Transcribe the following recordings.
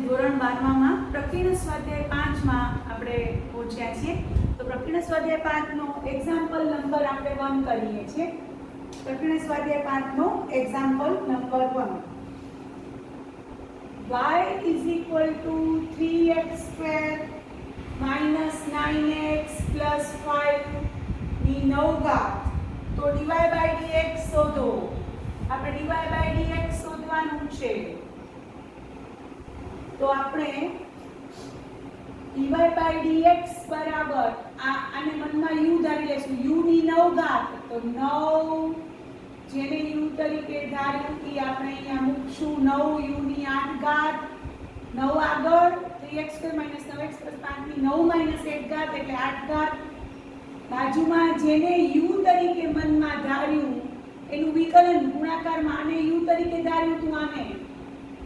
ધોરણ 12 માં પ્રકીર્ણ સ્વાધ્યાય 5 માં આપણે પહોંચ્યા છીએ. તો પ્રકીર્ણ સ્વાધ્યાય 5 નો એક્ઝામ્પલ નંબર આપણે 1 કરીએ છીએ. પ્રકીર્ણ સ્વાધ્યાય 5 નો example number 1. y is equal to 3x² minus 9x plus 5 ની 9 ઘાત. તો dy by dx શોધો. આપણે dy by dx શોધવાનું છે. તો આપણે dy by dx બરાબર આને મનમાં u ધારી લેશું. u ની 9 ઘાત. તો 9 જેને u તરીકે ધાર્યું એ આપણે અહીંયા મૂકશું. 9 u ની 8 ઘાત. 9 આગળ 3x² - 9x + 5 ની 9 - 1 ઘાત એટલે 8 ઘાત. બાજુમાં જેને u તરીકે મનમાં ધાર્યું એનું વિકલન ગુણાકારમાં આને u તરીકે ધાર્યું તું આને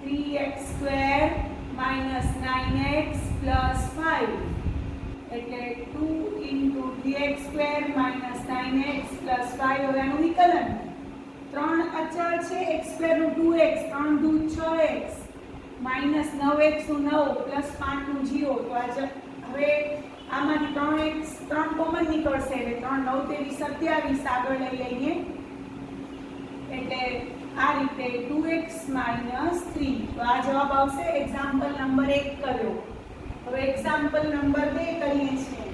3x² - 9x + 5 એટલે 2 × 3x² - 9x + 5. હવે આનું વિકલન 3 અચળ છે. x² નું 2x, 3 × 2 = 6x, -9x નું 9 + 5 નું 0. તો આ હવે આમાંથી 3x 3 કોમન નીકળશે એટલે 3 9 × 27 આગળ લઈ લઈએ એટલે આ રીતે 2x - 3. તો આ જવાબ આવશે. એક્ઝામ્પલ નંબર 1 કર્યો. હવે એક્ઝામ્પલ નંબર 2 કરીએ છીએ.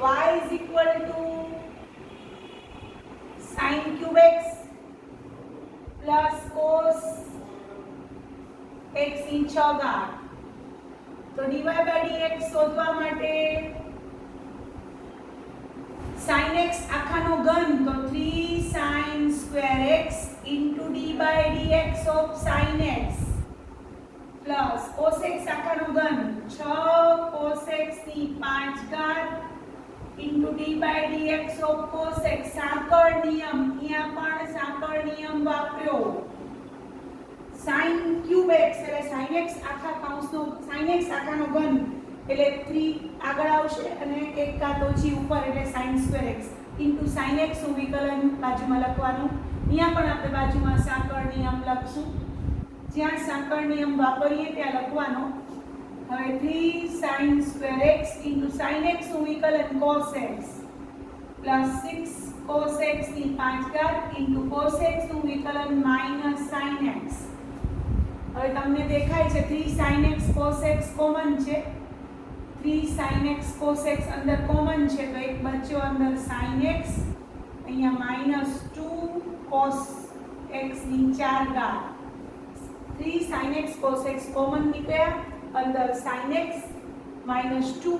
y = sin³ x plus cos x ની 6 ઘાત. તો dy by dx શોધવા માટે sin x આખાનો ઘન તો 3 sin² x * d by dx of sin x plus cos x આખાનો ઘન 6 cos x ની 5 ઘાત * d by dx of cos x. સાંકળ નિયમ, અહીંયા પણ સાંકળ નિયમ વાપર્યો. sin³ x એટલે sin x આખા કૌંસનો sin x આખાનો ઘન એટલે 3 આગળ આવશે અને એક ઘાત ઓછી ઉપર એટલે sin² x * sin x નું વિકલન બાજુમાં લખવાનું. અહીંયા પણ આપણે બાજુમાં સાંકળ નિયમ લખશું. જ્યાં સાંકળ નિયમ વાપરીએ ત્યાં લખવાનો. હવે 3 sin² x * sin x નું વિકલન cos x plus 6 cos x ની 5 ઘાત * cos x નું વિકલન -sin x. હવે તમને દેખાય છે 3 sin x cos x common છે. 3 sin x cos x અંદર કોમન છે તો એક બચ્યો અંદર sin x, અહીંયા -2 cos x ની 4 ઘાત. 3 sin x cos x common નીકળ્યા, અંદર sin x -2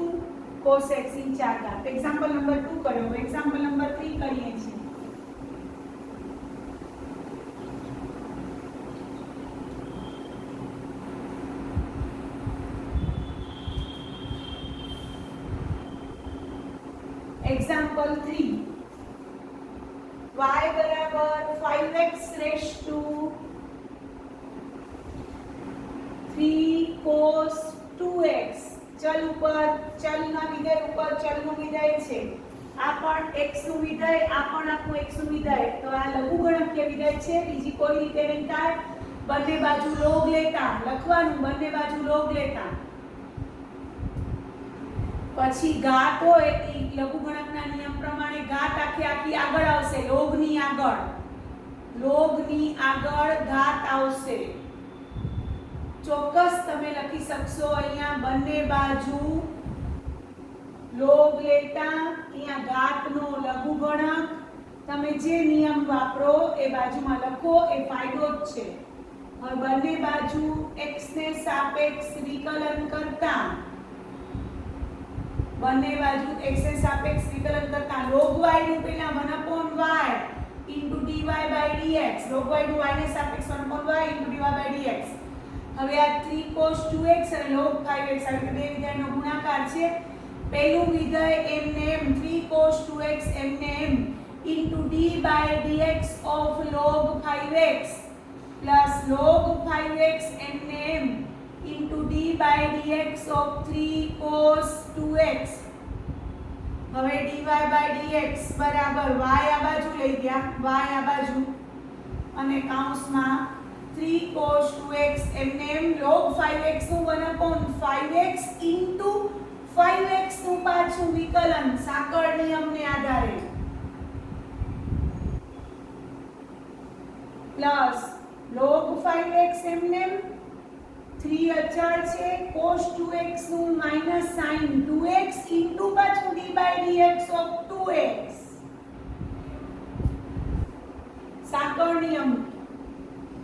cos x ની 4 ઘાત. એક્ઝામ્પલ નંબર 2 કર્યો. એક્ઝામ્પલ નંબર 3 કરીએ છીએ. Example 3. y બરાબર 5x raised to 3 cos 2x. ચલ ઉપર ચલના વિધેય ઉપર ચલનું વિધેય છે. આ પણ x નું વિધેય, આ પણ આપણું x નું વિધેય. તો આ લઘુગણકીય વિધેય છે. બીજી કોઈ રીતે નહીં થાય. બંને બાજુ લોગ લેતા લખવાનું. બંને બાજુ લોગ લેતા પછી ઘાત હોય એ લઘુગણકના નિયમ પ્રમાણે ઘાત આખી આગળ આવશે. લોગની આગળ ઘાત આવશે. ચોક્કસ તમે લખી શકશો. અહીંયા બંને બાજુ લોગ લેતા અહીંયા ઘાતનો લઘુગણક તમે જે નિયમ વાપરો એ બાજુમાં લખો. એ ફાયદો જ છે. હવે બંને બાજુ x ને સાપેક્ષ વિકલન કરતા બંને બાજુ x ને સાપેક્ષ વિકલન કરતા log y નું પેલા 1/y * dy by dx. log y નું y ને સાપેક્ષ 1/y * dy by dx. હવે આ 3 cos 2x અને log 5x આ બે વિધેયનો ગુણાકાર છે. પહેલું વિધેય એમને એમ 3 cos 2x એમને એમ * d by dx of log 5x plus log 5x એમને એમ * d by dx of 3 cos 2x. હવે dy by dx બરાબર y આ બાજુ લઈ ગયા, y આ બાજુ અને કૌંસમાં 3 cos 2x એમને એમ log 5 5x into 5x નું પાછું વિકલન સાંકળ નિયમને આધારે પ્લસ log 5x એમને 3 અચળ છે cos 2x નું માઈનસ sin 2x into પાછું d by dx of 2x સાંકળ નિયમ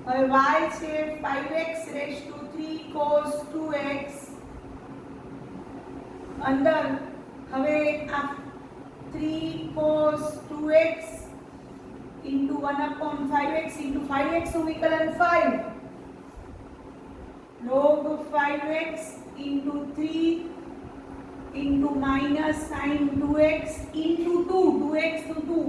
હવે y છે 5x raised to 3 cos 2x અંદર હવે આ 3 cos 2x into 1 upon 5x into 5x નું વિકલન 5 log 5x into 3 into minus sin 2x into 2x to 2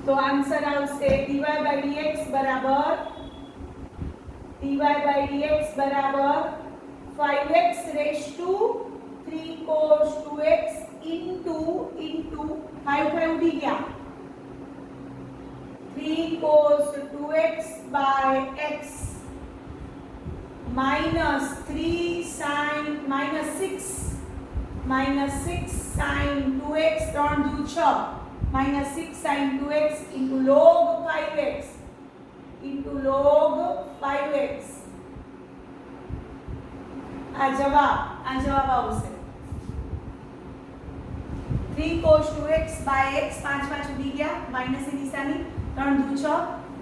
तो आंसर આવશે dy by dx બરાબર 5x raised to 3 cos 2x into 5 ઉડી ગયા 3 cos 2x by x minus 3 sin minus 6 sin 2x 3 દુ 6 minus 6 sin 2x into log 5x આ જવાબ આવશે 3 cos 2x by x 5 ઉડી ગયા માઈનસ ની નિશાની 3 દુ 6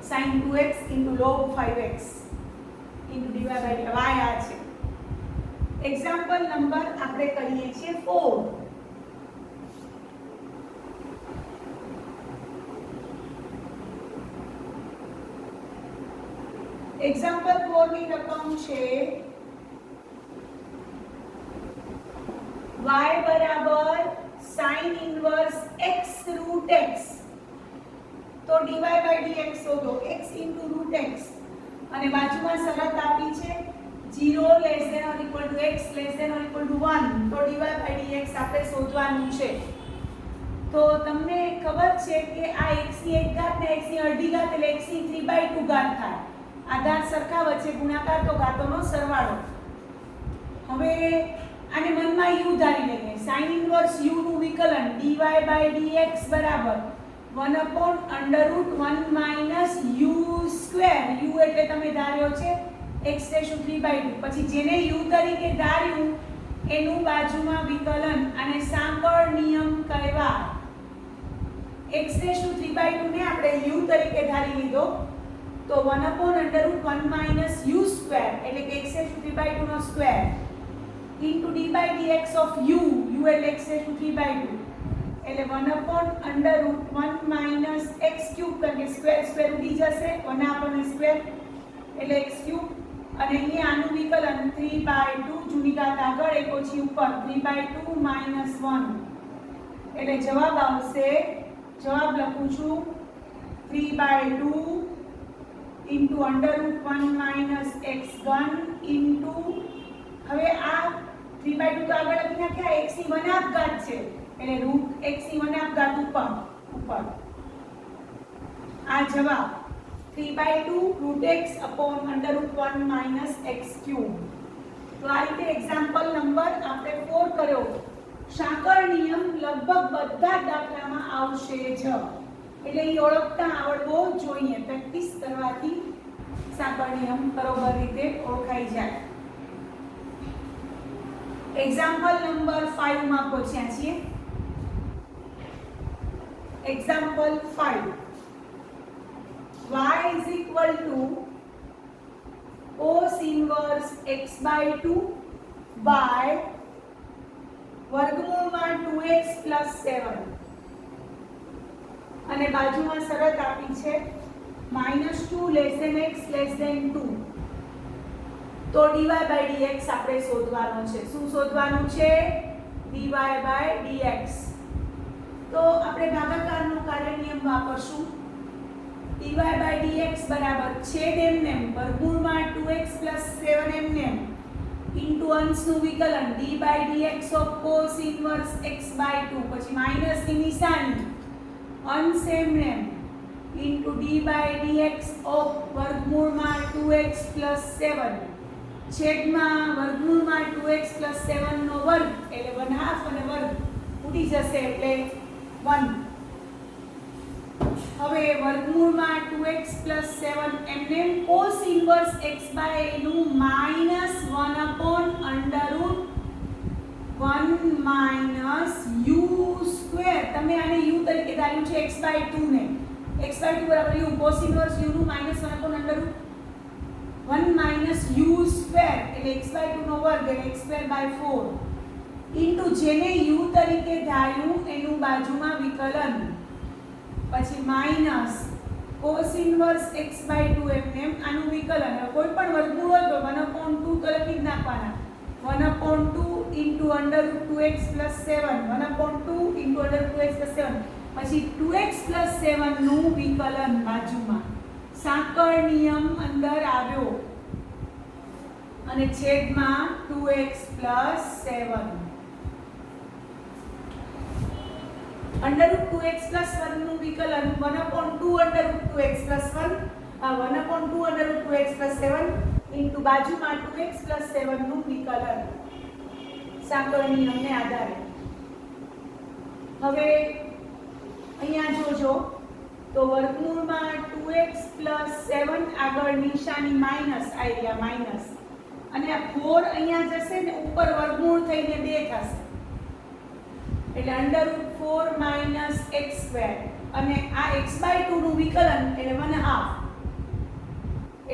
sin 2x into log 5x into dy by dy આ છે એક્ઝામ્પલ નંબર આપણે કરીએ છીએ 4 એક્ઝામ્પલ 4 ની રકમ છે y બરાબર sin inverse x root x તો dy by dx શોધો x into root x અને બાજુમાં શરત આપી છે 0 less than or equal to x less than or equal to 1 તો dy by dx આપણે શોધવાનું છે તો તમને ખબર છે કે આ x ની 1 ઘાત ને x ની અડધી ઘાત એટલે x ની 3/2 ઘાત થાય આધાર સરખા વચ્ચે ગુણાકાર તો ઘાતોનો સરવાળો હવે આને મનમાં u ધારી લઈએ sin inverse u નું વિકલન dy by dx બરાબર 1 upon under root 1 minus u square u એટલે તમે ધાર્યો છે x રેશિયો 3/2 પછી જેને u તરીકે ધાર્યું એનું બાજુમાં વિકલન અને સાંકળ નિયમ કહેવાય x રેશિયો 3/2 ને આપણે u તરીકે ધારી લીધો તો 1 upon under root 1 minus u square એટલે કે x રેશિયો 3/2 નો square into d by dx of u એટલે x raised to 3/2 એટલે 1 upon under root 1 minus x cube કારણ કે સ્ક્વેર ઉડી જશે 1 upon સ્ક્વેર એટલે x cube અને અહીં આનું વિકલન 3/2 જૂની ઘાત આગળ એક ઓછી ઉપર 3/2 minus 1 એટલે જવાબ આવશે જવાબ લખું છું 3/2 into under root 1 minus x ઘન into હવે આ 3/2 તો આગળ લખી નાખ્યા x ની 1/2 ઘાત છે એટલે રૂટ x ની 1/2 ઘાત ઉપર આ જવાબ 3/2 root x upon under root 1 minus x cube તો આ રીતે એક્ઝામ્પલ નંબર આપણે 4 કર્યો સાંકળ નિયમ લગભગ બધા દાખલામાં આવશે જ એટલે એ ઓળખતા આવડવો જોઈએ પ્રેક્ટિસ કરવાથી સાંકળ નિયમ બરોબર રીતે ઓળખાઈ જાય एग्जाम्पल नंबर 5 માં પહોંચ્યા છીએ example 5 y is equal to cos inverse x by 2 by વર્ગમૂળમાં 2x plus 7 અને બાજુમાં શરત આપી છે -2 less than x less than 2 તો dy by dx આપણે શોધવાનું છે શું શોધવાનું છે dy by dx તો આપણે ભાગાકારનો કાર્ય નિયમ વાપરશું dy by dx બરાબર છેદ એમને વર્ગમૂળમાં 2x 7 એમને ઇન્ટુ અંશનું વિકલન d by dx of cos inverse x by 2 પછી માઈનસ ની નિશાની અંશ એમને into d by dx of વર્ગમૂળમાં 2x 7 છેદમાં વર્ગમૂળમાં 2x + 7 નો વર્ગ એટલે 1/2 અને વર્ગ ઉડી જશે એટલે 1. હવે વર્ગમૂળમાં 2x + 7 એમને cos ઇન્વર્સ x/a નું -1/(1 - u²). તમે આને u તરીકે ધાર્યું છે x/2 ને. x/2 બરાબર u cos ઇન્વર્સ u નું -1/(1 - u² એટલે x/2 નો વર્ગ એટલે x²/4 ઇન્ટુ જેને u તરીકે ધાર્યું એનું બાજુમાં વિકલન, પછી માઈનસ cos ઇન્વર્સ x/2 એમ આનું વિકલન. કોઈ પણ વર્ગમૂળ હોય તો 1/2 તો લખી જ નાખવાના. 1/2 ઇન્ટુ √2x + 7 1/2 ઇન્ટુ √2x + 7 પછી 2x + 7 નું વિકલન બાજુમાં. સાંકળ નિયમ અંદર આવ્યો અને છેદમાં 2x + 7 √2x + 1 નું વિકલન 1/2 √2x + 1 1/2 √2x + 7 ઇન્ટુ બાજુમાં 2x + 7 નું વિકલન સાંકળ નિયમને આધારે. હવે અહીંયા જોજો તો વર્ગમૂળમાં 2x + 7 આગળ નિશાની માઈનસ આવી ગયા માઈનસ, અને આ 4 અહીંયા જશે ને ઉપર વર્ગમૂળ થઈને 2 થશે એટલે √4 - x², અને આ x/2 નું વિકલન એટલે 1/2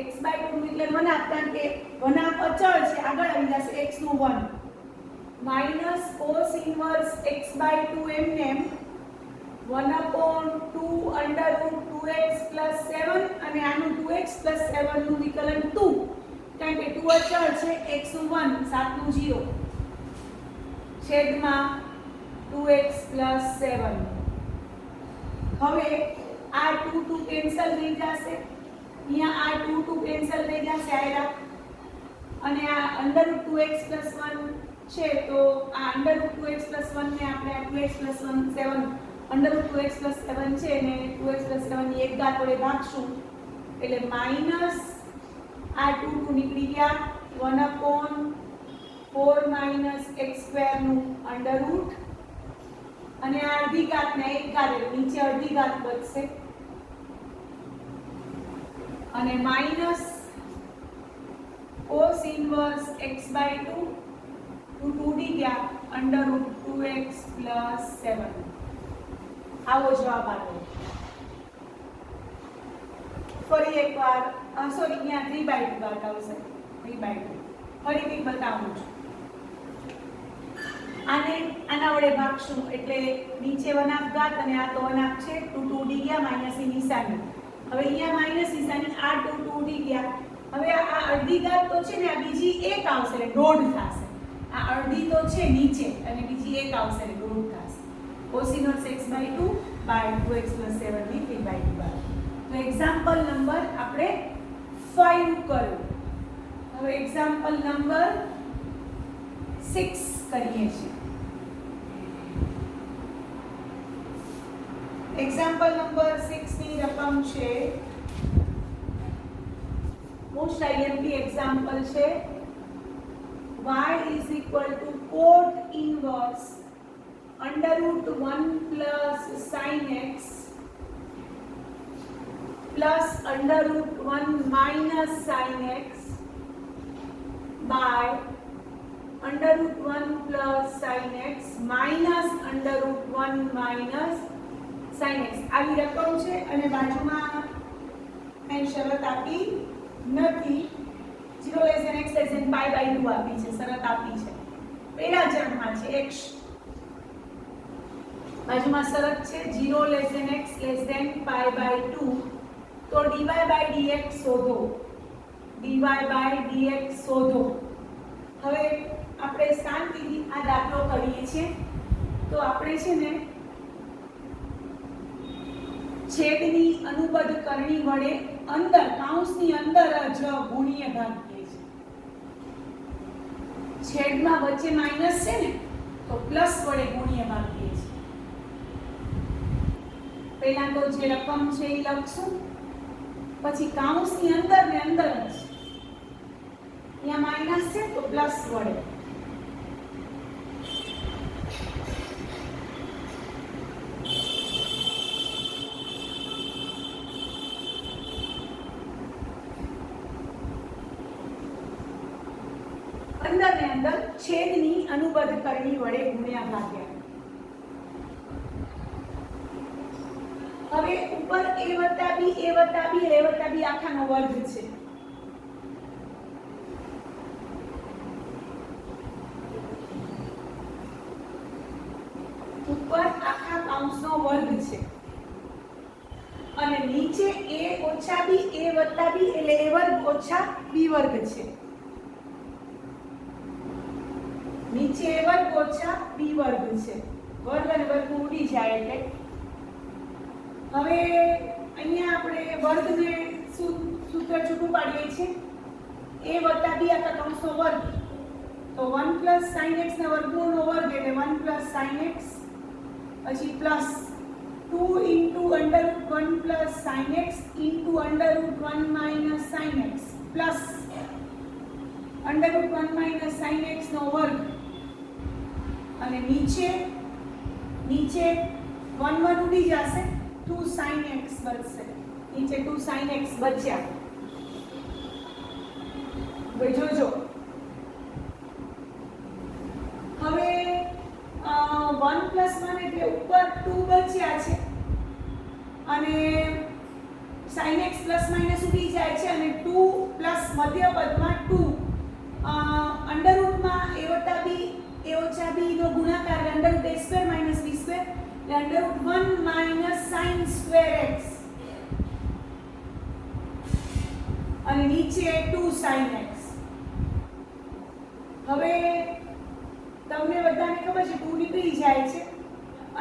x/2 નું વિકલન 1/2 કારણ કે 1/2 અચળ છે આગળ આવી જશે x નું 1 માઈનસ cos ઇન્વર્સ x/2 એમને 1/2 √2x + 7 અને આનું 2x + 7 નું વિકલન 2 કારણ કે 2 અચળ છે x નું 1 7 નું 0 છેદમાં 2x + 7. હવે આ 2 કેન્સલ થઈ જશે, અહીંયા આ 2 કેન્સલ થઈ જશે આયરા, અને આ √2x + 1 છે તો આ √2x + 1 ને આપણે આ 2x + 1 7 √2x + 7 છે ને 2x + 7 ની એક ઘાત વડે ભાગશું એટલે માઈનસ આ 2 નીકળી ગયા 1/4 - x² નું અંડરરૂટ, અને આ અડધી ઘાત ને એક ઘાત એટલે નીચે અડધી ઘાત બચશે, અને minus cos inverse x/2 2d ગયા √2x + 7. આવો જવાબ આવ્યો. ફરી એકવાર સોરી અહીંયા 3/2 ઘાત આવશે 3/2. ફરીથી બતાવું છું. આના વડે ભાગશું એટલે નીચે 1/2 ઘાત અને આ તો 1/2 છે 2d ગયા માઈનસ ની નિશાની. હવે અહીંયા માઈનસ નિશાની આ 2d ગયા. હવે આ અડધી ઘાત તો છે ને આ બીજી એક આવશે એટલે દોઢ થશે. આ અડધી તો છે નીચે અને બીજી એક આવશે એટલે દોઢ થશે. cos ઇન્વર્સ x/2 / 2x + 7 ની 3/2. તો એક્ઝામ્પલ નંબર આપણે 5 કર્યું. હવે એક્ઝામ્પલ નંબર 6 કરીએ છીએ. એક્ઝામ્પલ નંબર 6 ની રકમ છે મોસ્ટ આઈએમપી એક્ઝામ્પલ છે y = cot inverse √1 + sin x plus √1 - sin x by √1 + sin x minus √1 - sin x. આવી રકમ છે અને બાજુમાં કઈ શરત આપી નથી. 0 > x > π/2 આપી છે, શરત આપી છે. પહેલા ચરણમાં છે x, બાજુમાં શરત છે 0 > x > π/2 તો dy/dx શોધો, dy/dx શોધો. હવે આપણે શાંતિથી આ દાખલો કરીએ છીએ તો આપણે છે ને છેદની અનુબદ્ધ કરણી વડે અંદર કૌંસની અંદર જ ગુણ્ય ભાગીએ છીએ. છેદમાં વચ્ચે માઈનસ છે ને તો પ્લસ વડે ગુણ્ય ભાગીએ છીએ. પહેલા તો જે રકમ છે એ લખશું, પછી કૌંસની અંદર ને અંદર જ અહીંયા પ્લસ વડે. અંદર ને અંદર છેદની અનુબદ્ધ કરણી વડે ગુણ્યા ભાગ્યા. હવે ઉપર a વત્તા b આખાનો વર્ગ છે. ઉપર આખા કૌંસનો વર્ગ છે અને નીચે a ઓછા b એટલે a વર્ગ ઓછા b વર્ગ છે. નીચે a વર્ગ ઓછા b વર્ગ છે. વર્ગ અને વર્ગ ઉડી જાય એટલે હવે અહીંયા આપણે વર્ગને સૂત્ર છૂટું પાડીએ છીએ. a વત્તા b આખા કૌંસનો વર્ગ તો 1 sin x ના વર્ગમૂળનો વર્ગ એટલે 1 sin x પછી plus 2 * √1 sin x * √1 - sin x plus √1 - sin x નો વર્ગ અને નીચે 1 ઉડી જશે 2 sin x બચશે. નીચે 2 sin x બચ્યા. હવે જોજો હવે 1 + 1 એટલે ઉપર 2 બચ્યા છે અને sin x પ્લસ માઈનસ ઉડી જાય છે અને 2 પ્લસ મધ્ય પદમાં 2 અંડર રૂટમાં a વત્તા b a ઓછા b નો ગુણાકાર under root a square minus b square એટલે under root 1 minus sin square x અને નીચે 2 sin x. હવે તમને બધાને ખબર છે 2 નીકળી જાય છે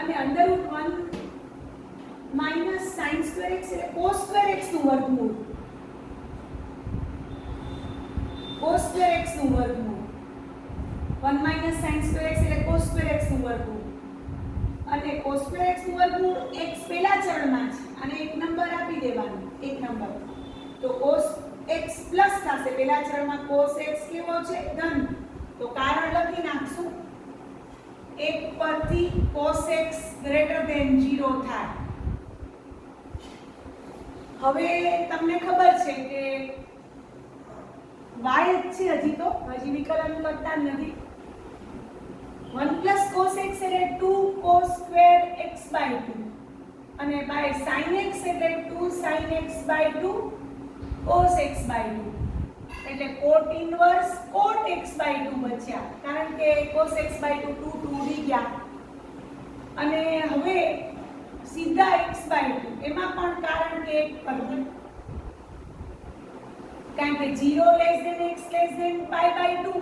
અને under root 1 minus sin square x એટલે cos સ્ક્વેર x નું વર્ગમૂળ. cos સ્ક્વેર x નું વર્ગમૂળ 1 માઈનસ sin સ્ક્વેર x એટલે cos સ્ક્વેર x નું વર્ગમૂળ અને cos સ્ક્વેર x નું વર્ગમૂળ x પહેલા ચરણમાં છે અને એક નંબર આપી દેવાનો. એક નંબર તો cos x પ્લસ થશે. પહેલા ચરણમાં cos x કેવો છે ધન તો કારણ લખી નાખશું 1 પરથી cos x > 0 થાય. હવે તમને ખબર છે કે y છે હજી વિકલન કરતા નથી. 1 + cos x એટલે 2 cos સ્ક્વેર x/2 અને બાય sin x એટલે 2 sin x/2 cos x/2 એટલે cot ઇન્વર્સ cot x/2 બચ્યા કારણ કે cos x/2 2 ઉડી ગયા અને હવે સીધા x/2 એમાં પણ કારણ કે એક કરવું કારણ કે 0 x π/2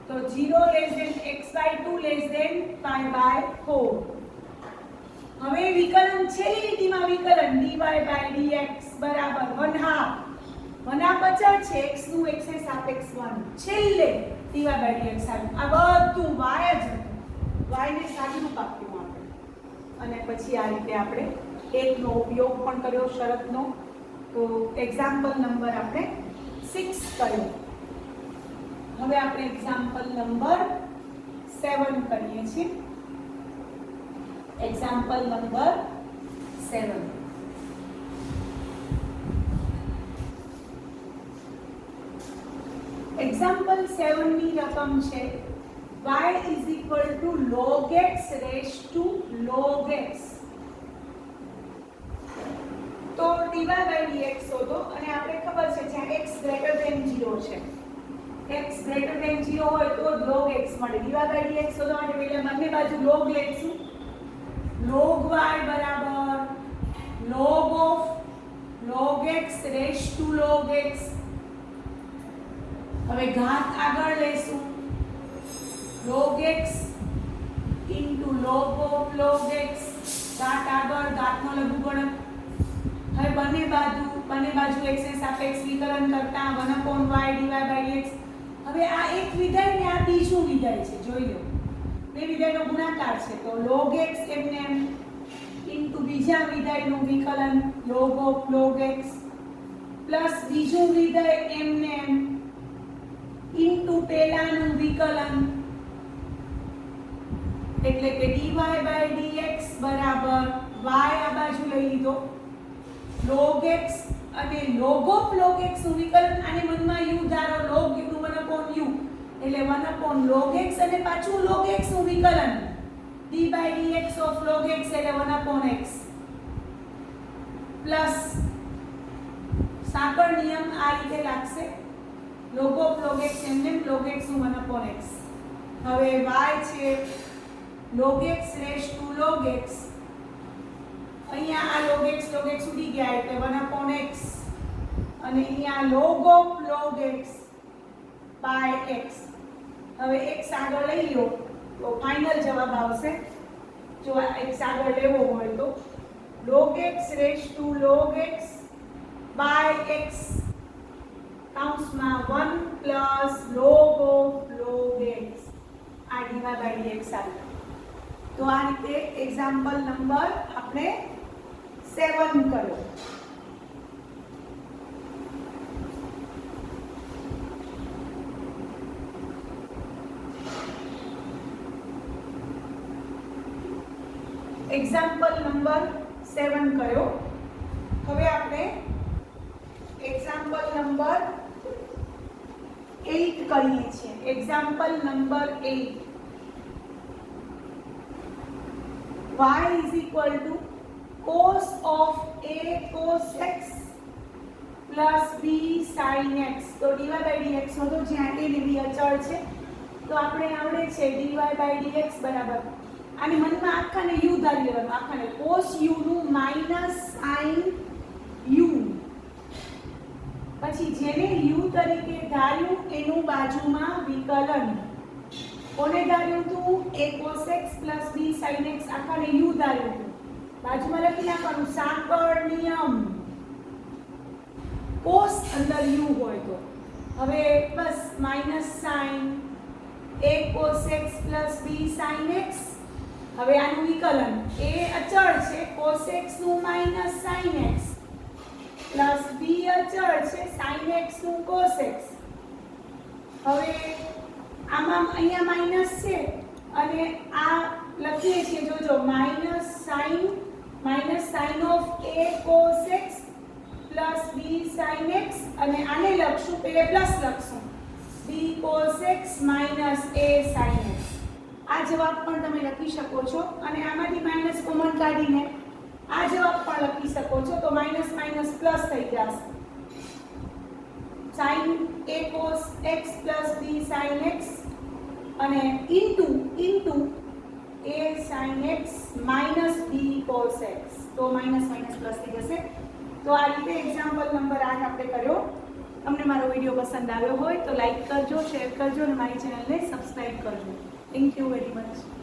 તો 0 x/2 π/4. હવે વિકલન છેલ્લી લીટીમાં વિકલન dy/dx બરાબર 1/2 બચા છે x નું x એ સાપેક્ષ 1 છેલ્લે dy/dx આવ્યું. આ બધું y જ હતું. y ને સાદુરૂપ આપ્યું આપણે અને પછી આ રીતે આપણે એકનો ઉપયોગ પણ કર્યો શરતનો. તો એક્ઝામ્પલ નંબર આપણે 6 કર્યો. હવે આપણે એક્ઝામ્પલ નંબર 7 કરીએ છીએ. એક્ઝામ્પલ નંબર 7 એક્ઝામ્પલ 7 ની રકમ છે y = log x log x. તો dy/dx શોધો અને આપણે ખબર છે જ્યાં x > 0 છે x > 0 હોય તો log x મળે. dy/dx શોધવા માટે પહેલા બંને બાજુ log લેશું. log y બરાબર log of log x log x. હવે ઘાત આગળ લેશું log x log of log x ઘાત આગળ ઘાતનો લઘુગુણક. હવે બંને બાજુ x ને સાપેક્ષ વિકલન કરતા 1/y dy/dx. હવે આ એક વિધેય ને આ બીજું વિધેય છે જોઈ લો. બે વિધેયનો ગુણાકાર છે તો log x એમને બીજા વિધેયનું વિકલન log of log x plus બીજું વિધેય એમને પહેલાનું એટલે કે dy by dx બરાબર y આ બાજુ લઈ લીધો log x અને log of log x નું વિકલન આને મનમાં u ધારો log u નું 1/u એટલે 1/log x અને પાછું log x નું વિકલન d by dx of log x એટલે 1/x પ્લસ સાંકળ નિયમ આ રીતે લાગશે log of log x એમને log x નું 1/x હવે y છે log x raised to log x અહીંયા આ log x ઉડી ગયા એટલે 1/x અને અહીંયા log of log x by x હવે x આગળ લઈ લો તો ફાઇનલ જવાબ આવશે જો x આગળ લેવો હોય તો log x raised to log x by x કૌંસમાં 1 plus log of log x આ dy by dx આવે તો આ રીતે એક્ઝામ્પલ નંબર આપણે 7 કરો એક્ઝામ્પલ નંબર 7 કર્યો હવે આપણે એક્ઝામ્પલ નંબર 8 કરીએ છીએ example number 8 y is equal to cos of a cos x plus b sin x તો dy by dx શોધો જ્યાં a ને b અચળ છે તો આપણે આવડે છે dy by dx બરાબર આને મનમાં આખાને u ધારી લેવાનું આખાને cos u નું minus sin u પછી જેને u તરીકે ધાર્યું એનું બાજુમાં વિકલન કોને ધાર્યું હતું a cos x plus b sin x આખાને u ધાર્યું હતું બાજુમાં લખી નાખવાનું સાંકળ નિયમ cos અંદર u હોય તો હવે બસ minus sin a cos x plus b sin x હવે આનું વિકલન a અચળ છે cos x નું minus sin x plus b અચળ છે sin x નું cos x હવે આમાં અહીંયા માઈનસ છે અને આ લખીએ છીએ જોજો minus sin of a cos x plus b sin x અને આને લખશું પહેલે પ્લસ લખશું b cos x minus a sin x આ જવાબ પણ તમે લખી શકો છો અને આમાંથી માઈનસ કોમન કાઢીને આ જવાબ પણ લખી શકો છો તો માઈનસ માઈનસ પ્લસ થઈ જશે sin a cos x plus b sin x અને into a sin x minus b cos x તો માઈનસ માઈનસ પ્લસ થઈ જશે તો આ રીતે એક્ઝામ્પલ નંબર 8 આપણે કર્યો તમને મારો વિડિયો પસંદ આવ્યો હોય તો લાઈક કરજો શેર કરજો અને મારી ચેનલને સબસ્ક્રાઇબ કરજો થેન્ક યુ વેરી મચ